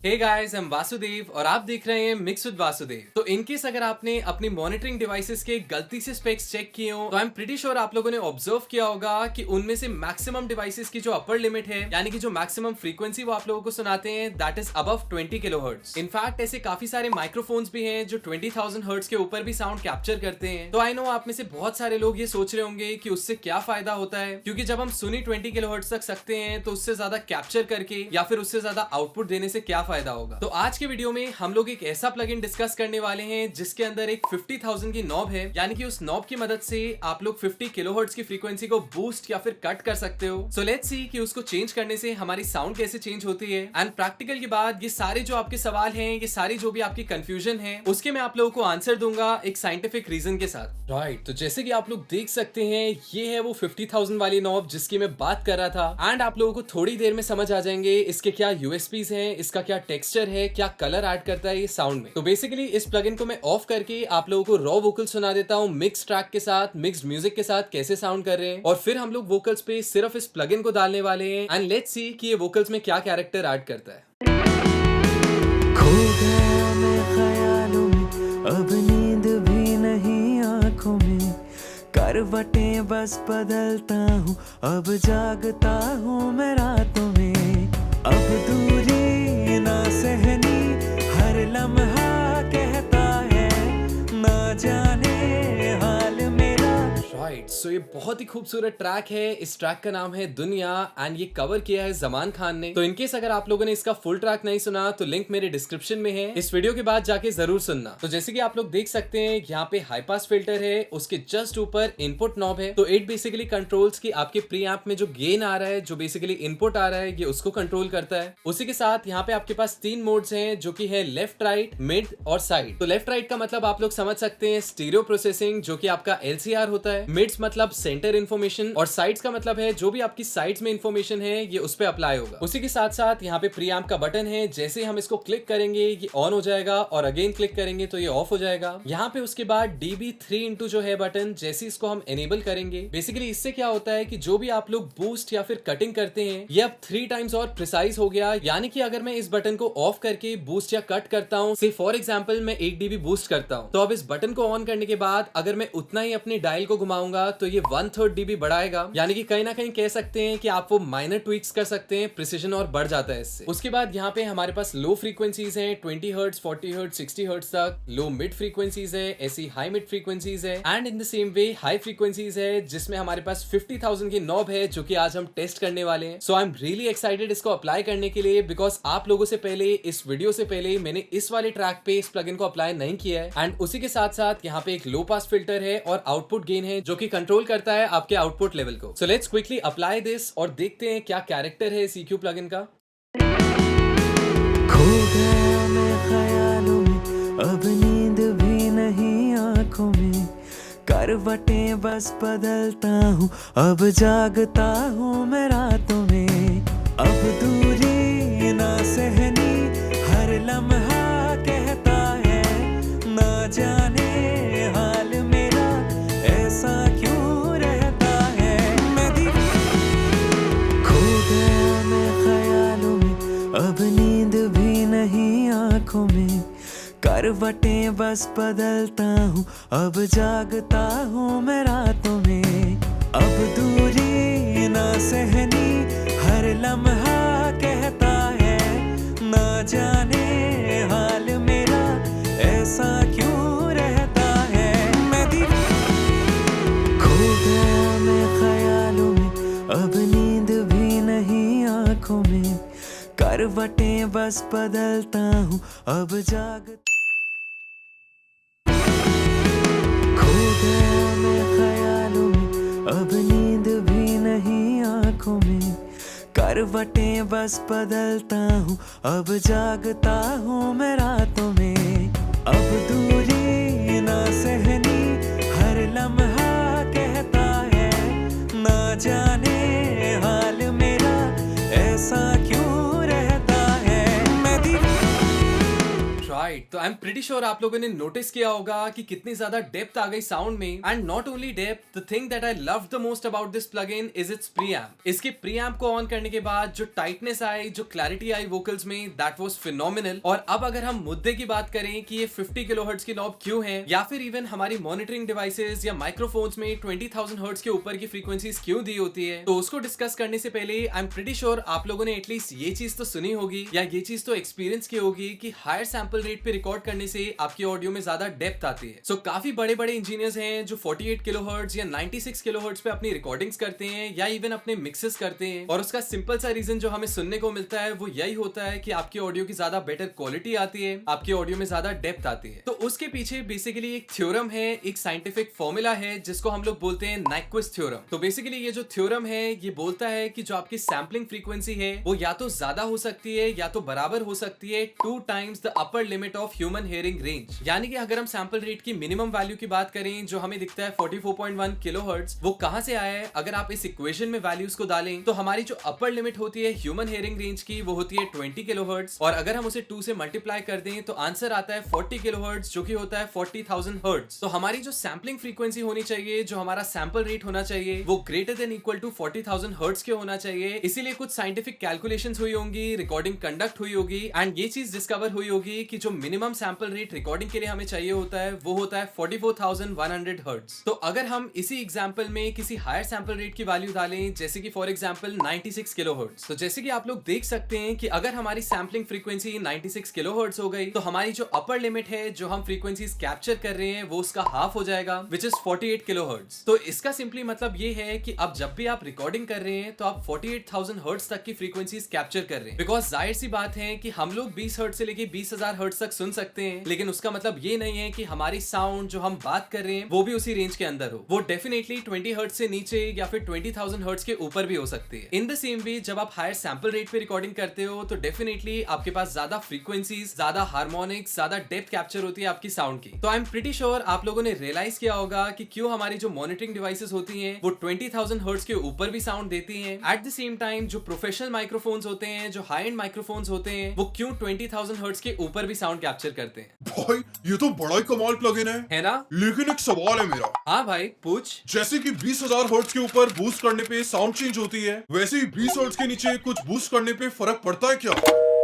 Hey guys, हम वासुदेव और आप देख रहे हैं मिक्स विद वासुदेव। तो इनकेस अगर आपने अपनी मॉनिटरिंग डिवाइसेस के गलती से स्पेक्स चेक किए हो तो आई एम प्रीटी श्योर आप लोगों ने ऑब्जर्व किया होगा कि उनमें से मैक्सिमम डिवाइसेस की जो अपर लिमिट है, यानी कि जो मैक्सिमम फ्रीक्वेंसी वो आप लोगों को सुनाते हैं, that is above 20 kilohertz. In fact ऐसे काफी सारे माइक्रोफोन्स भी हैं जो 20,000 हर्ट्ज के ऊपर भी साउंड कैप्चर करते हैं। तो आई नो आप में से बहुत सारे लोग ये सोच रहे होंगे कि उससे क्या फायदा होता है, क्योंकि जब हम सुनी 20 किलोहर्ट्ज तक सकते हैं तो उससे ज्यादा कैप्चर करके या फिर उससे ज्यादा आउटपुट देने से क्या फायदा होगा। तो आज के वीडियो में हम लोग एक ऐसा प्लगइन डिस्कस करने वाले हैं जिसके अंदर एक 50,000 की नॉब है, यानी कि उस नॉब की मदद से आप लोग 50 किलोहर्ट्ज की फ्रीक्वेंसी को बूस्ट या फिर कट कर सकते हो। सो लेट्स सी कि उसको चेंज करने से हमारी साउंड कैसे चेंज होती है। एंड प्रैक्टिकल के बाद ये सारे जो आपके सवाल हैं, ये सारी जो भी आपकी कंफ्यूजन है, उसके मैं आप लोगों को आंसर दूंगा एक साइंटिफिक रीजन के साथ। राइट, तो जैसे कि आप लोग देख सकते हैं, ये है वो 50,000 वाली नॉब जिसकी मैं बात कर रहा था। एंड आप लोगों को थोड़ी देर में समझ आ जाएंगे इसके क्या यूएसपीज हैं, इसका क्या टेक्सचर है, क्या कलर ऐड करता है ये साउंड में। तो बेसिकली इस प्लगइन को मैं ऑफ करके आप लोगों को रॉ वोकल सुना देता हूँ मिक्स ट्रैक के साथ, मिक्स्ड म्यूजिक के साथ कैसे साउंड कर रहे हैं, और फिर हम लोग वोकल्स पे सिर्फ इस प्लगइन को डालने वाले हैं। एंड लेट्स सी कि ये वोकल्स में क्या कैरेक्टर ऐड करता है। खो गया मैं ख्यालों में, अब नींद भी नहीं आंखों में, करवटें बस बदलता हूँ, अब जागता हूँ मैं रातों में, अब दूरी ना सहनी, हर लम्हा कहता है ना जाने हाल मेरा। राइट, सो ये बहुत ही खूबसूरत ट्रैक है। इस ट्रैक का नाम है दुनिया एंड ये कवर किया है जमान खान ने। तो इनकेस अगर आप लोगों ने इसका फुल ट्रैक नहीं सुना तो लिंक मेरे डिस्क्रिप्शन में है, इस वीडियो के बाद जाके जरूर सुनना। तो जैसे कि आप लोग देख सकते हैं, यहाँ पे हाई पास फिल्टर है, उसके जस्ट ऊपर इनपुट नॉब है। तो इट बेसिकली कंट्रोल्स की आपके प्री एम्प में जो गेन आ रहा है, जो बेसिकली इनपुट आ रहा है, ये उसको कंट्रोल करता है। उसी के साथ यहाँ पे आपके पास 3 मोड्स हैं, जो कि है लेफ्ट, राइट, मिड और साइड। तो लेफ्ट राइट का मतलब आप लोग समझ सकते हैं स्टीरियो प्रोसेसिंग, जो कि आपका LCR होता है। मिड्स मतलब सेंटर इन्फॉर्मेशन, और साइड्स का मतलब है जो भी आपकी साइड्स में इन्फॉर्मेशन है ये उस पे अप्लाई होगा। उसी के साथ साथ यहाँ पे प्री एम्प का बटन है, जैसे हम इसको क्लिक करेंगे ये ऑन हो जाएगा, और अगेन क्लिक करेंगे तो ये ऑफ हो जाएगा। यहाँ पे उसके बाद DB3 जो है बटन, जैसे इसको हम एनेबल करेंगे, बेसिकली इससे क्या होता है कि जो भी आप लोग बूस्ट या फिर कटिंग करते हैं, ये अब 3 टाइम्स और प्रिसाइज हो गया। यानी कि अगर मैं इस बटन को ऑफ करके बूस्ट या कट करता हूँ, से फॉर एग्जाम्पल मैं 1 dB बूस्ट करता हूँ, तो अब इस बटन को ऑन करने के बाद अगर मैं उतना ही अपनी डायल को घुमाऊंगा तो ये 1/3 dB बढ़ाएगा। यानी कि कहीं ना कहीं कह सकते हैं कि आप वो माइनर ट्विक्स कर सकते हैं, प्रिसिजन और बढ़ जाता है इससे। उसके बाद यहाँ पे हमारे पास लो फ्रीक्वेंसीज हैं, 20 हर्ट्ज, 40 हर्ट्ज, 60 हर्ट्ज तक। लो मिड फ्रीक्वेंसीज है, ऐसी हाई मिड फ्रीक्वेंसीज है, and in the same way high frequencies है, जिसमें हमारे पास 50,000 की नॉब है, जो कि आज हम टेस्ट करने वाले हैं। सो आई एम रियली एक्साइटेड इसको अप्लाई करने के लिए, बिकॉज आप लोगों से पहले, इस वीडियो से पहले मैंने इस वाले ट्रैक पे इस प्लगइन को अप्लाई नहीं किया है। एंड उसी के साथ साथ यहाँ पे एक लो पास फिल्टर है और आउटपुट गेन है, जो कि कंट्रोल करता है आपके आउटपुट लेवल को। So let's quickly apply this और देखते हैं क्या कैरेक्टर है CQ प्लगइन का। खो गया मैं ख्यालों में, अब नींद भी नहीं आंखों में, करवटें बस बदलता हूँ, अब जागता हूँ मैं रातों में, अब दूरी ना सहनी, हर लम्हा कहता है ना जाने हाल मेरा ऐसा क्यों रहता है। खो गया मैं ख्यालों में, अब नींद भी नहीं आंखों में, करवटें बस बदलता हूँ, अब जागता हूँ मैं रातों में, अब दूरी ना सहनी, हर लम्हा कहता है ना जाने हाल मेरा ऐसा क्यों रहता है। खो गया मैं ख्यालों में, अब नींद भी नहीं आंखों में, करवटें बस बदलता हूँ, अब जाग। खो गया मैं ख्यालों में, अब नींद भी नहीं आंखों में, करवटें बस बदलता हूँ, अब जागता हूँ मैं रातों में, अब दूरी ना सहनी, हर लम्हा कहता है ना जाने हाल मेरा ऐसा क्यों रहता है। राइट, तो आई एम प्रीटी श्योर आप लोगों ने नोटिस किया होगा कि कितनी ज्यादा डेप्थ आ गई साउंड में. And not only depth, the thing that I love the most about this plugin is it's preamp. इसके प्रीएम्प को ऑन करने के बाद जो टाइटनेस आई, जो क्लैरिटी आई वोकल्स में, दैट वाज फिनोमिनल. और अब अगर हम मुद्दे की बात करें कि ये 50 किलोहर्ट्ज की नॉब क्यों है, या फिर इवन हमारी मॉनिटरिंग डिवाइसेस या माइक्रोफोन्स में 20,000 हर्ट्ज के ऊपर की फ्रीक्वेंसीज क्यों दी होती है, तो उसको डिस्कस करने से पहले आई एम प्रीटी श्योर आप लोगों ने एटलीस्ट ये चीज तो सुनी होगी या ये चीज तो एक्सपीरियंस की होगी कि हायर सैंपल रेट पे रिकॉर्ड करने से आपकी ऑडियो में ज्यादा डेप्थ आती है. सो काफी बड़े बड़े इंजीनियर्स हैं जो 48 किलोहर्ट्ज या 96 किलोहर्ट्ज पे अपनी रिकॉर्डिंग्स करते हैं या इवन अपने मिक्सेस करते हैं. और उसका सिंपल सा रीजन जो हमें सुनने को मिलता है वो यही होता है कि आपकी ऑडियो की ज्यादा बेटर क्वालिटी आती है, आपकी ऑडियो में ज्यादा डेप्थ आती है. तो उसके पीछे बेसिकली एक थ्योरम है, एक साइंटिफिक फॉर्मूला है जिसको हम लोग बोलते हैं नाइक्विस्ट थ्योरम. तो बेसिकली ये जो थ्योरम है ये बोलता है कि जो आपकी सैम्पलिंग फ्रीक्वेंसी है वो या तो ज्यादा हो सकती है या तो बराबर हो सकती है 2 times the upper limit of human hearing range. यानी कि अगर हम सैंपल रेट की मिनिमम वैल्यू की बात करें जो हमें दिखता है 44.1 किलोहर्ट्ज, वो कहां से आया है, अगर आप इस इक्वेशन में वैल्यूज को डालें तो हमारी जो अपर लिमिट होती है ह्यूमन हियरिंग रेंज की वो होती है 20 किलोहर्ट्ज. और अगर हम उसे 2 से मल्टीप्लाई कर दें तो आंसर आता है 40 किलोहर्ट्ज जो कि होता है 40,000 हर्ट्ज. तो हमारी जो सैम्पलिंग फ्रीक्वेंसी होनी चाहिए, जो हमारा सैंपल रेट होना चाहिए, वो greater than equal to 40,000 hertz के होना चाहिए. इसीलिए कुछ साइंटिफिक कैलकुलेशंस हुई होंगी, रिकॉर्डिंग कंडक्ट हुई होगी एंड ये चीज डिस्कवर हुई होगी कि जो मिनिमम सैंपल रेट रिकॉर्डिंग के लिए हमें चाहिए होता है वो होता है 44,100 हर्ट्ज. तो अगर हम इसी एग्जांपल में किसी हायर सैंपल रेट की वैल्यू डालें जैसे कि फॉर एग्जांपल 96 किलोहर्ट्ज, तो जैसे कि आप लोग देख सकते हैं कि अगर हमारी सैंपलिंग फ्रीक्वेंसी 96 किलोहर्ट्ज हो गई तो हमारी जो अपर लिमिट है, जो हम फ्रीक्वेंसीज कैप्चर कर रहे हैं, वो उसका हाफ हो जाएगा विच इज 48 किलोहर्ट्ज. तो इसका सिंपली मतलब ये है कि अब जब भी आप रिकॉर्डिंग कर रहे हैं तो आप 48,000 हर्ट्ज तक की फ्रीक्वेंसीज कैप्चर कर रहे हैं. बिकॉज जाहिर सी बात है कि हम लोग 20 हर्ट्ज से लेके 20,000 हर्ट्ज तक सुन सकते हैं, लेकिन उसका मतलब ये नहीं है कि हमारी साउंड जो हम बात कर रहे हैं वो भी उसी रेंज के अंदर हो. वो डेफिनेटली 20 हर्ट्ज से नीचे या फिर 20,000 हर्ट्ज के ऊपर भी हो सकती है. इन द सेम वे जब आप हायर सैंपल रेट पे रिकॉर्डिंग करते हो तो डेफिनेटली आपके पास ज्यादा फ्रीक्वेंसीज, ज्यादा हार्मोनिक्स, ज्यादा डेप्थ कैप्चर होती है आपकी साउंड की. तो आई एम प्रीटी श्योर आप लोगों ने रियलाइज किया होगा कि क्यों हमारी जो मॉनिटरिंग डिवाइसेस होती हैं वो 20,000 हर्ट्ज के ऊपर भी साउंड देती हैं. एट द सेम टाइम जो प्रोफेशनल माइक्रोफोन्स होते हैं, जो हाई एंड माइक्रोफोन्स होते हैं, वो क्यों 20,000 हर्ट्ज के ऊपर भी साउंड कैप्चर करते हैं. भाई ये तो बड़ा ही कमाल प्लगइन है ना? लेकिन एक सवाल है मेरा. हाँ भाई पूछ. जैसे कि 20,000 हर्ट्ज के ऊपर बूस्ट करने पे साउंड चेंज होती है, वैसे ही 20 हर्ट्ज के नीचे कुछ बूस्ट करने पे फर्क पड़ता है क्या?